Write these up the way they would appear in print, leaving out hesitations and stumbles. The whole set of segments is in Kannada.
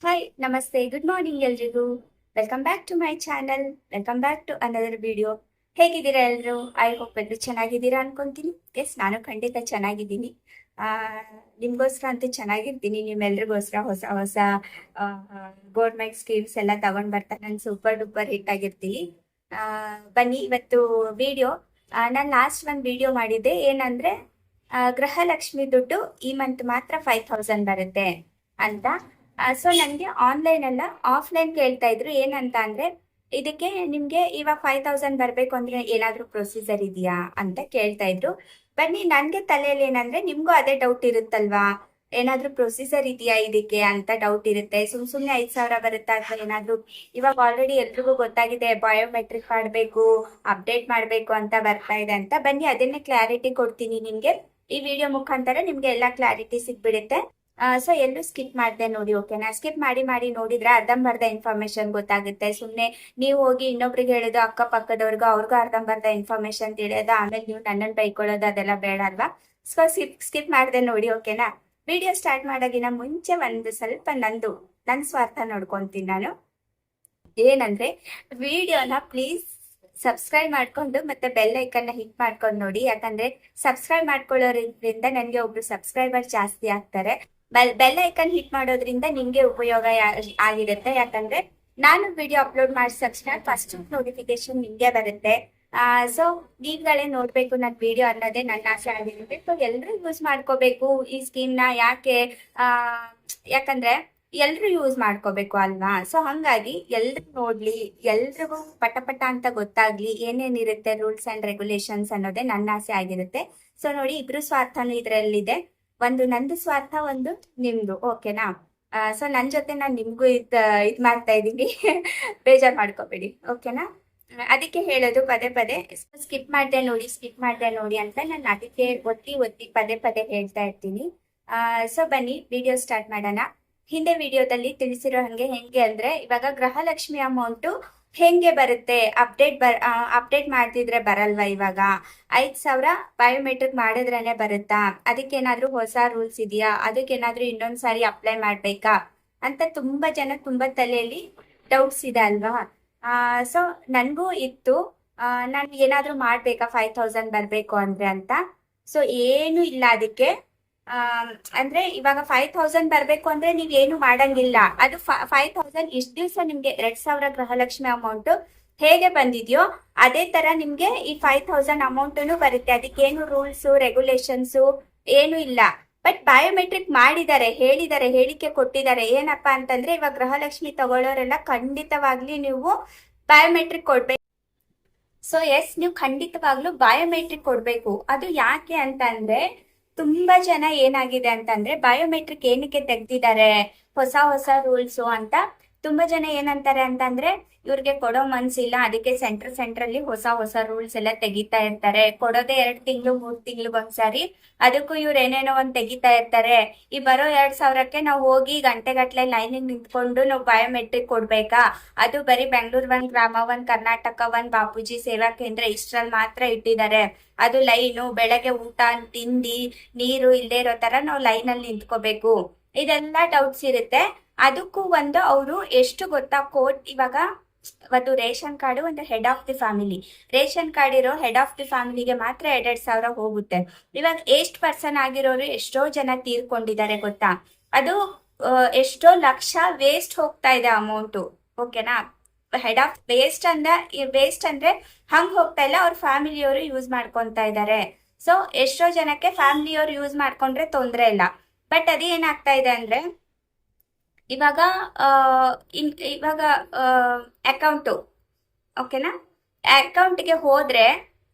ಹಾಯ್ ನಮಸ್ತೆ ಗುಡ್ ಮಾರ್ನಿಂಗ್ ಎಲ್ರಿಗೂ. Welcome back to my channel. Welcome back to another video. ಹೇಗಿದ್ದೀರಾ ಎಲ್ರು? ಐ ಹೋಪ್ ಎಲ್ಲರೂ ಚೆನ್ನಾಗಿದ್ದೀರಾ ಅನ್ಕೊಂತೀನಿ. ಎಸ್, ನಾನು ಖಂಡಿತ ಚೆನ್ನಾಗಿದ್ದೀನಿ. ಆ, ನಿಮ್ಗೋಸ್ಕರ ಅಂತೂ ಚೆನ್ನಾಗಿರ್ತೀನಿ. ನಿಮ್ಮೆಲ್ರಿಗೋಸ್ಕರ ಹೊಸ ಹೊಸ ಗೌರ್ಮೆಂಟ್ ಸ್ಕೀಮ್ಸ್ ಎಲ್ಲ ತಗೊಂಡ್ ಬರ್ತಾ ನಾನು ಸೂಪರ್ ಡೂಪರ್ ಹಿಟ್ ಆಗಿರ್ತೀನಿ. ಆ, ಬನ್ನಿ ಇವತ್ತು ವಿಡಿಯೋ. ನಾನು ಲಾಸ್ಟ್ ಒಂದು ವಿಡಿಯೋ ಮಾಡಿದ್ದೆ, ಏನಂದ್ರೆ ಗೃಹಲಕ್ಷ್ಮಿ ದುಡ್ಡು ಈ ಮಂತ್ ಮಾತ್ರ 5,000 ಬರುತ್ತೆ ಅಂತ. ಸೊ ನನಗೆ ಆನ್ಲೈನ್ ಅಲ್ಲ ಆಫ್ಲೈನ್ ಕೇಳ್ತಾ ಇದ್ರು. ಏನಂತ ಅಂದ್ರೆ, ಇದಕ್ಕೆ ನಿಮ್ಗೆ ಇವಾಗ 5,000 ಬರ್ಬೇಕು ಅಂದ್ರೆ ಏನಾದ್ರೂ ಪ್ರೊಸೀಜರ್ ಇದೆಯಾ ಅಂತ ಕೇಳ್ತಾ ಇದ್ರು. ಬನ್ನಿ, ನನ್ಗೆ ತಲೆಯಲ್ಲಿ ಏನಂದ್ರೆ, ನಿಮ್ಗೂ ಅದೇ ಡೌಟ್ ಇರುತ್ತಲ್ವಾ, ಏನಾದ್ರೂ ಪ್ರೊಸೀಜರ್ ಇದೆಯಾ ಇದಕ್ಕೆ ಅಂತ ಡೌಟ್ ಇರುತ್ತೆ. ಸುಮ್ನೆ 5,000 ಬರುತ್ತಾ ಅಥವಾ ಏನಾದ್ರೂ. ಇವಾಗ ಆಲ್ರೆಡಿ ಎಲ್ರಿಗೂ ಗೊತ್ತಾಗಿದೆ, ಬಯೋಮೆಟ್ರಿಕ್ ಮಾಡಬೇಕು, ಅಪ್ಡೇಟ್ ಮಾಡಬೇಕು ಅಂತ ಬರ್ತಾ ಇದೆ ಅಂತ. ಬನ್ನಿ, ಅದನ್ನೇ ಕ್ಲಾರಿಟಿ ಕೊಡ್ತೀನಿ ನಿಮ್ಗೆ. ಈ ವಿಡಿಯೋ ಮುಖಾಂತರ ನಿಮ್ಗೆ ಎಲ್ಲ ಕ್ಲಾರಿಟಿ ಸಿಗ್ಬಿಡುತ್ತೆ. ಸೊ ಎಲ್ಲೂ ಸ್ಕಿಪ್ ಮಾಡಿದೆ ನೋಡಿ, ಓಕೆನಾ? ಸ್ಕಿಪ್ ಮಾಡಿ ಮಾಡಿ ನೋಡಿದ್ರೆ ಅರ್ಧಂಬರ್ಧ ಇನ್ಫಾರ್ಮೇಶನ್ ಗೊತ್ತಾಗುತ್ತೆ. ಸುಮ್ಮನೆ ನೀವು ಹೋಗಿ ಇನ್ನೊಬ್ರಿಗೆ ಹೇಳೋದು, ಅಕ್ಕಪಕ್ಕದವ್ರಿಗೂ ಅವ್ರಿಗೂ ಅರ್ಧಂಬರ್ಧ ಇನ್ಫಾರ್ಮೇಶನ್ ತಿಳಿಯೋದು, ಆಮೇಲೆ ನೀವು ನನ್ನನ್ನು ಬೈಕೊಳ್ಳೋದು, ಅದೆಲ್ಲ ಬೇಡ ಅಲ್ವಾ? ಸೊ ಸ್ಕಿಪ್ ಮಾಡಿದೆ ನೋಡಿ, ಓಕೆನಾ? ವಿಡಿಯೋ ಸ್ಟಾರ್ಟ್ ಮಾಡೋಗಿನ ಮುಂಚೆ ಒಂದು ಸ್ವಲ್ಪ ನನ್ನ ಸ್ವಾರ್ಥ ನೋಡ್ಕೊಂತೀನಿ ನಾನು. ಏನಂದ್ರೆ, ವಿಡಿಯೋನ ಪ್ಲೀಸ್ ಸಬ್ಸ್ಕ್ರೈಬ್ ಮಾಡ್ಕೊಂಡು ಮತ್ತೆ ಬೆಲ್ ಐಕನ್ನ ಹಿಟ್ ಮಾಡ್ಕೊಂಡು ನೋಡಿ. ಯಾಕಂದ್ರೆ ಸಬ್ಸ್ಕ್ರೈಬ್ ಮಾಡ್ಕೊಳ್ಳೋದ್ರಿಂದ ನನಗೆ ಒಬ್ರು ಸಬ್ಸ್ಕ್ರೈಬರ್ ಜಾಸ್ತಿ ಆಗ್ತಾರೆ. ಬೆಲ್ ಐಕನ್ ಹಿಟ್ ಮಾಡೋದ್ರಿಂದ ನಿಮ್ಗೆ ಉಪಯೋಗ ಆಗಿರುತ್ತೆ. ಯಾಕಂದ್ರೆ ನಾನು ವಿಡಿಯೋ ಅಪ್ಲೋಡ್ ಮಾಡಿದ ತಕ್ಷಣ ಫಸ್ಟ್ ನೋಟಿಫಿಕೇಶನ್ ನಿಮ್ಗೆ ಬರುತ್ತೆ. ಸೊ ನೀವುಗಳೇ ನೋಡ್ಬೇಕು ನನ್ನ ವಿಡಿಯೋ ಅನ್ನೋದೇ ನನ್ನ ಆಸೆ ಆಗಿರುತ್ತೆ. ಸೊ ಎಲ್ಲರೂ ಯೂಸ್ ಮಾಡ್ಕೋಬೇಕು ಈ ಸ್ಕೀಮ್ ನ. ಯಾಕಂದ್ರೆ ಎಲ್ರು ಯೂಸ್ ಮಾಡ್ಕೋಬೇಕು ಅಲ್ವಾ? ಸೊ ಹಂಗಾಗಿ ಎಲ್ರು ನೋಡ್ಲಿ, ಎಲ್ರಿಗೂ ಪಟ ಅಂತ ಗೊತ್ತಾಗ್ಲಿ ಏನೇನಿರುತ್ತೆ ರೂಲ್ಸ್ ಅಂಡ್ ರೆಗ್ಯುಲೇಷನ್ಸ್ ಅನ್ನೋದೇ ನನ್ನ ಆಸೆ ಆಗಿರುತ್ತೆ. ಸೊ ನೋಡಿ, ಇಬ್ರು ಸ್ವಾರ್ಥನೂ ಇದ್ರಲ್ಲಿದೆ. ಒಂದು ನಂದು ಸ್ವಾರ್ಥ, ಒಂದು ನಿಮ್ದು, ಓಕೆನಾ? ಸೊ ನನ್ನ ಜೊತೆ ನಾನು ನಿಮ್ಗೂ ಇದ್ ಮಾಡ್ತಾ ಇದ್ದೀನಿ. ಬೇಜಾರು ಮಾಡ್ಕೋಬೇಡಿ, ಓಕೆನಾ? ಅದಕ್ಕೆ ಹೇಳೋದು ಪದೇ ಪದೇ ಸ್ಕಿಪ್ ಮಾಡ್ದೆ ನೋಡಿ ಅಂತ ನಾನು ಅದಕ್ಕೆ ಒತ್ತಿ ಪದೇ ಹೇಳ್ತಾ ಇರ್ತೀನಿ. ಸೊ ಬನ್ನಿ ವಿಡಿಯೋ ಸ್ಟಾರ್ಟ್ ಮಾಡೋಣ. ಹಿಂದೆ ವಿಡಿಯೋದಲ್ಲಿ ತಿಳಿಸಿರೋ ಹೆಂಗೆ ಅಂದ್ರೆ, ಇವಾಗ ಗೃಹಲಕ್ಷ್ಮಿ ಅಮೌಂಟು ಹೆಂಗೆ ಬರುತ್ತೆ, ಅಪ್ಡೇಟ್ ಮಾಡ್ತಿದ್ರೆ ಬರಲ್ವಾ? ಇವಾಗ 5,000 ಬಯೋಮೆಟ್ರಿಕ್ ಮಾಡಿದ್ರೇನೆ ಬರುತ್ತಾ? ಅದಕ್ಕೇನಾದ್ರೂ ಹೊಸ ರೂಲ್ಸ್ ಇದೆಯಾ? ಅದಕ್ಕೇನಾದ್ರೂ ಇನ್ನೊಂದ್ಸಾರಿ ಅಪ್ಲೈ ಮಾಡ್ಬೇಕಾ ಅಂತ ತುಂಬಾ ತಲೆಯಲ್ಲಿ ಡೌಟ್ಸ್ ಇದೆ ಅಲ್ವಾ? ಸೊ ನನ್ಗೂ ಇತ್ತು, ನಾನು ಏನಾದ್ರೂ ಮಾಡ್ಬೇಕಾ 5,000 ಬರ್ಬೇಕು ಅಂದ್ರೆ ಅಂತ. ಸೊ ಏನು ಇಲ್ಲ ಅದಕ್ಕೆ. ಅಂದ್ರೆ ಇವಾಗ 5,000 ಬರ್ಬೇಕು ಅಂದ್ರೆ ನೀವ್ ಏನು ಮಾಡಂಗಿಲ್ಲ. ಅದು 5,000 ಇಷ್ಟ ದಿವಸ ನಿಮ್ಗೆ 2,000 ಗೃಹಲಕ್ಷ್ಮಿ ಅಮೌಂಟ್ ಹೇಗೆ ಬಂದಿದ್ಯೋ ಅದೇ ತರ ನಿಮ್ಗೆ ಈ 5,000 ಅಮೌಂಟನು ಬರುತ್ತೆ. ಅದಕ್ಕೇನು ರೂಲ್ಸ್ ರೆಗ್ಯುಲೇಷನ್ಸ್ ಏನು ಇಲ್ಲ. ಬಟ್ ಬಯೋಮೆಟ್ರಿಕ್ ಮಾಡಿದ್ದಾರೆ, ಹೇಳಿಕೆ ಕೊಟ್ಟಿದ್ದಾರೆ. ಏನಪ್ಪಾ ಅಂತಂದ್ರೆ, ಇವಾಗ ಗೃಹಲಕ್ಷ್ಮಿ ತಗೊಳ್ಳೋರೆಲ್ಲ ಖಂಡಿತವಾಗ್ಲಿ ನೀವು ಬಯೋಮೆಟ್ರಿಕ್ ಕೊಡ್ಬೇಕು. ಸೊ ಎಸ್, ನೀವು ಖಂಡಿತವಾಗ್ಲೂ ಬಯೋಮೆಟ್ರಿಕ್ ಕೊಡ್ಬೇಕು. ಅದು ಯಾಕೆ ಅಂತಂದ್ರೆ, ತುಂಬಾ ಜನ ಏನಾಗಿದೆ ಅಂತಂದ್ರೆ, ಬಯೋಮೆಟ್ರಿಕ್ ಏನಕ್ಕೆ ತೆಗ್ದಿದ್ದಾರೆ, ಹೊಸ ರೂಲ್ಸ್ ಅಂತ. ತುಂಬಾ ಜನ ಏನಂತಾರೆ ಅಂತಂದ್ರೆ, ಇವ್ರಿಗೆ ಕೊಡೋ ಮನ್ಸಿಲ್ಲ, ಅದಕ್ಕೆ ಸೆಂಟ್ರಲ್ಲಿ ಹೊಸ ರೂಲ್ಸ್ ಎಲ್ಲ ತೆಗಿತಾ ಇರ್ತಾರೆ. ಕೊಡೋದೇ 2 ತಿಂಗಳು 3 ತಿಂಗ್ಳಿಗೆ ಒಂದ್ಸಾರಿ, ಅದಕ್ಕೂ ಇವ್ರು ಏನೇನೋ ಒಂದ್ ತೆಗಿತಾ ಇರ್ತಾರೆ. ಈ ಬರೋ 2,000ಕ್ಕೆ ನಾವು ಹೋಗಿ ಗಂಟೆಗಟ್ಲೆ ಲೈನಿಗೆ ನಿಂತ್ಕೊಂಡು ನಾವು ಬಯೋಮೆಟ್ರಿಕ್ ಕೊಡ್ಬೇಕಾ? ಅದು ಬರೀ ಬೆಂಗಳೂರು 1, ಗ್ರಾಮ 1, ಕರ್ನಾಟಕ 1, ಬಾಪೂಜಿ ಸೇವಾ ಕೇಂದ್ರ ಇಷ್ಟ್ರಲ್ಲಿ ಮಾತ್ರ ಇಟ್ಟಿದ್ದಾರೆ. ಅದು ಲೈನು, ಬೆಳಗ್ಗೆ ಊಟ ತಿಂಡಿ ನೀರು ಇಲ್ಲದೆ ಇರೋ ತರ ನಾವು ಲೈನಲ್ಲಿ ನಿಂತ್ಕೋಬೇಕು. ಇದೆಲ್ಲ ಡೌಟ್ಸ್ ಇರುತ್ತೆ. ಅದಕ್ಕೂ ಒಂದು ಅವರು ಎಷ್ಟು ಗೊತ್ತಾ, ಇವಾಗ ಒಂದು ರೇಷನ್ ಕಾರ್ಡ್, ಒಂದು head of the family. Ration card ಇರೋ ಹೆಡ್ ಆಫ್ ದಿ ಫ್ಯಾಮಿಲಿಗೆ ಮಾತ್ರ 2,000 ಹೋಗುತ್ತೆ. ಇವಾಗ ಏಸ್ಟ್ ಪರ್ಸನ್ ಆಗಿರೋರು ಎಷ್ಟೋ ಜನ ತೀರ್ಕೊಂಡಿದ್ದಾರೆ ಗೊತ್ತಾ? ಅದು ಎಷ್ಟೋ ಲಕ್ಷ ವೇಸ್ಟ್ ಹೋಗ್ತಾ ಇದೆ ಅಮೌಂಟು, ಓಕೆನಾ? ಹೆಡ್ ಆಫ್ ವೇಸ್ಟ್ ಅಂದ್ರೆ ಹಂಗ್ ಹೋಗ್ತಾ ಇಲ್ಲ, ಅವ್ರ ಫ್ಯಾಮಿಲಿಯವರು ಯೂಸ್ ಮಾಡ್ಕೊಂತ ಇದ್ದಾರೆ. ಸೊ ಎಷ್ಟೋ ಜನಕ್ಕೆ ಫ್ಯಾಮಿಲಿಯವರು ಯೂಸ್ ಮಾಡ್ಕೊಂಡ್ರೆ ತೊಂದ್ರೆ ಇಲ್ಲ. ಬಟ್ ಅದೇನಾಗ್ತಾ ಇದೆ ಅಂದ್ರೆ, ಇವಾಗ ಅಕೌಂಟು, ಓಕೆನಾ? ಅಕೌಂಟ್ಗೆ ಹೋದ್ರೆ,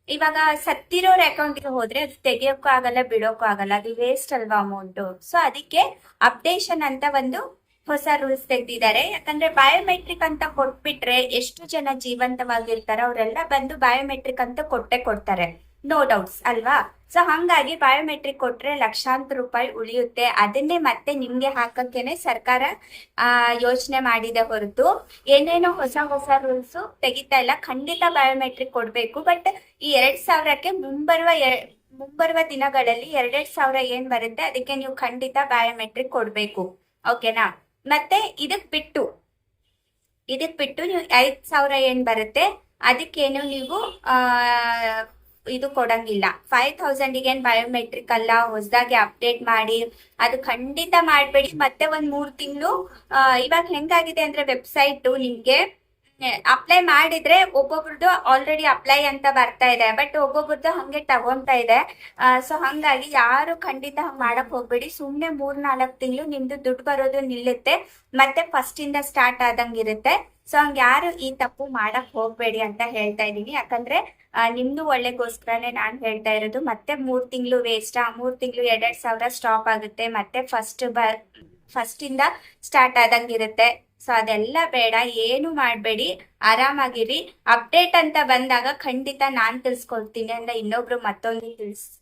ಇವಾಗ ಸತ್ತಿರೋರ ಅಕೌಂಟ್ಗೆ ಹೋದ್ರೆ ಅದು ತೆಗಿಯೋಕ್ಕೂ ಆಗಲ್ಲ, ಬಿಡೋಕ್ಕೂ ಆಗಲ್ಲ. ಅದು ವೇಸ್ಟ್ ಅಲ್ವಾ ಅಮೌಂಟು? ಸೊ ಅದಕ್ಕೆ ಅಪ್ಡೇಷನ್ ಅಂತ ಒಂದು ಹೊಸ ರೂಲ್ಸ್ ತೆಗ್ದಿದ್ದಾರೆ. ಯಾಕಂದ್ರೆ ಬಯೋಮೆಟ್ರಿಕ್ ಅಂತ ಕೊಟ್ಬಿಟ್ರೆ ಎಷ್ಟು ಜನ ಜೀವಂತವಾಗಿರ್ತಾರೋ ಅವರೆಲ್ಲ ಬಂದು ಬಯೋಮೆಟ್ರಿಕ್ ಅಂತ ಕೊಡ್ತಾರೆ, ನೋ ಡೌಟ್ಸ್ ಅಲ್ವಾ? ಸೊ ಹಂಗಾಗಿ ಬಯೋಮೆಟ್ರಿಕ್ ಕೊಟ್ರೆ ಲಕ್ಷಾಂತರ ರೂಪಾಯಿ ಉಳಿಯುತ್ತೆ. ಅದನ್ನೇ ಮತ್ತೆ ನಿಮ್ಗೆ ಹಾಕಕ್ಕೇನೆ ಸರ್ಕಾರ ಯೋಚನೆ ಮಾಡಿದೆ ಹೊರತು ಏನೇನೋ ಹೊಸ ರೂಲ್ಸ್ ತೆಗಿತಾ ಇಲ್ಲ. ಖಂಡಿತ ಬಯೋಮೆಟ್ರಿಕ್ ಕೊಡ್ಬೇಕು. ಬಟ್ ಈ 2,000ಕ್ಕೆ ಮುಂಬರುವ ದಿನಗಳಲ್ಲಿ 2,000 ಏನ್ ಬರುತ್ತೆ ಅದಕ್ಕೆ ನೀವು ಖಂಡಿತ ಬಯೋಮೆಟ್ರಿಕ್ ಕೊಡ್ಬೇಕು, ಓಕೆನಾ? ಮತ್ತೆ ಇದಕ್ ಬಿಟ್ಟು ನೀವು 5,000 ಏನ್ ಬರುತ್ತೆ ಅದಕ್ಕೇನು ನೀವು ಇದು ಕೊಡಂಗಿಲ್ಲ. 5,000 ಏನ್ ಬಯೋಮೆಟ್ರಿಕ್ ಅಲ್ಲ, ಹೊಸದಾಗಿ ಅಪ್ಡೇಟ್ ಮಾಡಿ ಅದು ಖಂಡಿತ ಮಾಡಬೇಡಿ. ಮತ್ತೆ ಒಂದ್ 3 ತಿಂಗಳು ಇವಾಗ ಹೆಂಗಾಗಿದೆ ಅಂದ್ರೆ ವೆಬ್ಸೈಟ್ ನಿಮ್ಗೆ ಅಪ್ಲೈ ಮಾಡಿದ್ರೆ ಒಬ್ಬೊಬ್ರದ್ದು ಆಲ್ರೆಡಿ ಅಪ್ಲೈ ಅಂತ ಬರ್ತಾ ಇದೆ, ಬಟ್ ಒಬ್ಬೊಬ್ರದ್ದು ಹಂಗೆ ತಗೊಂತಾ ಇದೆ. ಸೊ ಹಂಗಾಗಿ ಯಾರು ಖಂಡಿತ ಹಂಗ್ ಮಾಡಕ್ ಹೋಗ್ಬೇಡಿ. ಸುಮ್ನೆ 3-4 ತಿಂಗಳು ನಿಮ್ದು ದುಡ್ಡು ಬರೋದು ನಿಲ್ಲುತ್ತೆ, ಮತ್ತೆ ಫಸ್ಟ್ ಇಂದ ಸ್ಟಾರ್ಟ್ ಆದಂಗಿರುತ್ತೆ. ಸೊ ಹಂಗ ಯಾರು ಈ ತಪ್ಪು ಮಾಡಕ್ ಹೋಗ್ಬೇಡಿ ಅಂತ ಹೇಳ್ತಾ ಇದೀನಿ. ಯಾಕಂದ್ರೆ ನಿಮ್ದು ಒಳ್ಳೆಗೋಸ್ಕರನೇ ನಾನ್ ಹೇಳ್ತಾ ಇರೋದು. ಮತ್ತೆ 3 ತಿಂಗಳು ವೇಸ್ಟ್. 3 ತಿಂಗಳು 2,000 ಸ್ಟಾಪ್ ಆಗುತ್ತೆ, ಮತ್ತೆ ಫಸ್ಟ್ ಇಂದ ಸ್ಟಾರ್ಟ್ ಆದಂಗಿರುತ್ತೆ. ಸೊ ಅದೆಲ್ಲ ಬೇಡ, ಏನು ಮಾಡಬೇಡಿ, ಆರಾಮಾಗಿರಿ. ಅಪ್ಡೇಟ್ ಅಂತ ಬಂದಾಗ ಖಂಡಿತ ನಾನ್ ತಿಳಿಸ್ಕೊಳ್ತೀನಿ ಅಂತ ಇನ್ನೊಬ್ರು ಮತ್ತೊಂದು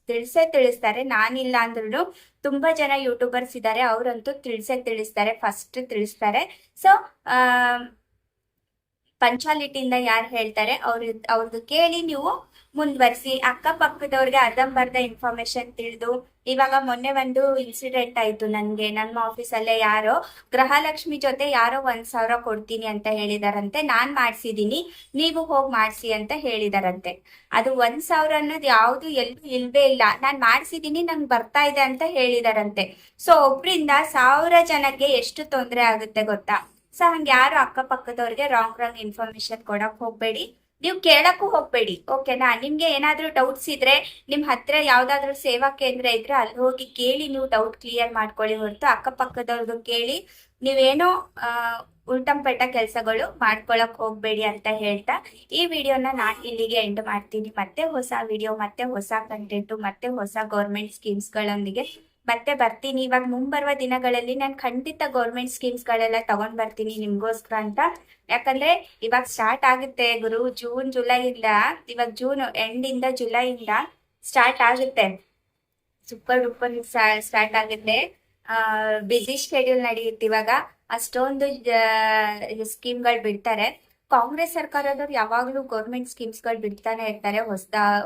ತಿಳಿಸ್ತಾರೆ. ನಾನಿಲ್ಲ ಅಂದ್ರೂ ತುಂಬಾ ಜನ ಯೂಟ್ಯೂಬರ್ಸ್ ಇದ್ದಾರೆ, ಅವರಂತೂ ತಿಳಿಸ್ತಾರೆ, ಫಸ್ಟ್ ತಿಳಿಸ್ತಾರೆ. ಸೊ ಪಂಚಾಲಿಟಿಯಿಂದ ಯಾರು ಹೇಳ್ತಾರೆ ಅವ್ರದ್ದು ಕೇಳಿ ನೀವು ಮುಂದುವರಿಸಿ. ಅಕ್ಕಪಕ್ಕದವ್ರಿಗೆ ಅರ್ಧಂಬರ್ಧ ಇನ್ಫಾರ್ಮೇಶನ್ ತಿಳಿದು, ಇವಾಗ ಮೊನ್ನೆ ಒಂದು ಇನ್ಸಿಡೆಂಟ್ ಆಯ್ತು ನನ್ಗೆ. ನಮ್ಮ ಆಫೀಸಲ್ಲೇ ಯಾರೋ ಗೃಹಲಕ್ಷ್ಮಿ ಜೊತೆ ಯಾರೋ 1,000 ಕೊಡ್ತೀನಿ ಅಂತ ಹೇಳಿದಾರಂತೆ. ನಾನ್ ಮಾಡ್ಸಿದೀನಿ, ನೀವು ಹೋಗಿ ಮಾಡ್ಸಿ ಅಂತ ಹೇಳಿದಾರಂತೆ. ಅದು 1,000 ಅನ್ನೋದು ಯಾವ್ದು ಎಲ್ಲೂ ಇಲ್ವೇ ಇಲ್ಲ. ನಾನ್ ಮಾಡ್ಸಿದೀನಿ, ನಂಗೆ ಬರ್ತಾ ಇದೆ ಅಂತ ಹೇಳಿದಾರಂತೆ. ಸೊ ಒಬ್ರಿಂದ 1,000 ಜನಕ್ಕೆ ಎಷ್ಟು ತೊಂದರೆ ಆಗುತ್ತೆ ಗೊತ್ತಾ? ಸೊ ಹಂಗೆ ಯಾರು ಅಕ್ಕಪಕ್ಕದವ್ರಿಗೆ ರಾಂಗ್ ಇನ್ಫಾರ್ಮೇಶನ್ ಕೊಡಕ್ ಹೋಗ್ಬೇಡಿ, ನೀವು ಕೇಳಕ್ಕೂ ಹೋಗ್ಬೇಡಿ. ಓಕೆನಾ? ನಿಮ್ಗೆ ಏನಾದ್ರೂ ಡೌಟ್ಸ್ ಇದ್ರೆ ನಿಮ್ ಹತ್ರ ಯಾವ್ದಾದ್ರು ಸೇವಾ ಕೇಂದ್ರ ಇದ್ರೆ ಅಲ್ಲಿ ಹೋಗಿ ಕೇಳಿ, ನೀವು ಡೌಟ್ ಕ್ಲಿಯರ್ ಮಾಡ್ಕೊಳ್ಳಿ. ಹೊರತು ಅಕ್ಕಪಕ್ಕದವ್ರದ್ದು ಕೇಳಿ ನೀವೇನೋ ಉಲ್ಟಂಪೆಟ್ಟ ಕೆಲಸಗಳು ಮಾಡ್ಕೊಳಕ್ ಹೋಗ್ಬೇಡಿ ಅಂತ ಹೇಳ್ತಾ ಈ ವಿಡಿಯೋನ ನಾನು ಇಲ್ಲಿಗೆ ಎಂಡ್ ಮಾಡ್ತೀನಿ. ಮತ್ತೆ ಹೊಸ ವಿಡಿಯೋ, ಮತ್ತೆ ಹೊಸ ಕಂಟೆಂಟು, ಮತ್ತೆ ಹೊಸ ಗೌರ್ಮೆಂಟ್ ಸ್ಕೀಮ್ಸ್ಗಳೊಂದಿಗೆ ಮತ್ತೆ ಬರ್ತೀನಿ. ಇವಾಗ ಮುಂಬರುವ ದಿನಗಳಲ್ಲಿ ನಾನು ಖಂಡಿತ ಗೌರ್ಮೆಂಟ್ ಸ್ಕೀಮ್ಸ್ಗಳೆಲ್ಲ ತಗೊಂಡ್ ಬರ್ತೀನಿ ನಿಮ್ಗೋಸ್ಕರ ಅಂತ. ಯಾಕಂದ್ರೆ ಇವಾಗ ಸ್ಟಾರ್ಟ್ ಆಗುತ್ತೆ ಗುರು, ಜುಲೈ ಇಂದ. ಇವಾಗ ಜೂನ್ ಎಂಡ್ ಇಂದ ಜುಲೈ ಇಂದ ಸ್ಟಾರ್ಟ್ ಆಗುತ್ತೆ, ಸೂಪರ್ ಡೂಪರ್ ಸ್ಟಾರ್ಟ್ ಆಗುತ್ತೆ. ಬಿಸಿ ಶೆಡ್ಯೂಲ್ ನಡೆಯುತ್ತೆ ಇವಾಗ. ಅಷ್ಟೊಂದು ಸ್ಕೀಮ್ಗಳು ಬಿಡ್ತಾರೆ. ಕಾಂಗ್ರೆಸ್ ಸರ್ಕಾರದವ್ರು ಯಾವಾಗ್ಲೂ ಗೌರ್ಮೆಂಟ್ ಸ್ಕೀಮ್ಸ್ಗಳು ಬಿಡ್ತಾನೆ ಇರ್ತಾರೆ,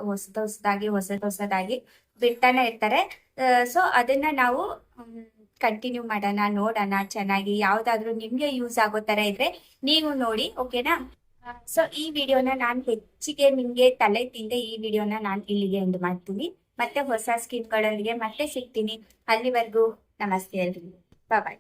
ಹೊಸದಾಗಿ ಬಿಡ್ತಾನೆ ಇರ್ತಾರೆ. ಸೊ ಅದನ್ನ ನಾವು ಕಂಟಿನ್ಯೂ ಮಾಡೋಣ, ನೋಡೋಣ ಚೆನ್ನಾಗಿ. ಯಾವ್ದಾದ್ರು ನಿಮ್ಗೆ ಯೂಸ್ ಆಗೋ ತರ ಇದ್ರೆ ನೀವು ನೋಡಿ, ಓಕೆನಾ? ಸೊ ಈ ವಿಡಿಯೋನ ನಾನು ಹೆಚ್ಚಿಗೆ ನಿಮ್ಗೆ ತಲೆ ತಿಂದೆ ಈ ವಿಡಿಯೋನ ನಾನು ಇಲ್ಲಿಗೆ ಎಂಡ್ ಮಾಡ್ತೀನಿ. ಮತ್ತೆ ಹೊಸ ಸ್ಕೀಮ್ಗಳೊಂದಿಗೆ ಮತ್ತೆ ಸಿಗ್ತೀನಿ. ಅಲ್ಲಿವರೆಗೂ ನಮಸ್ತೆ ಎಲ್ರಿಗೂ, ಬಾಯ್.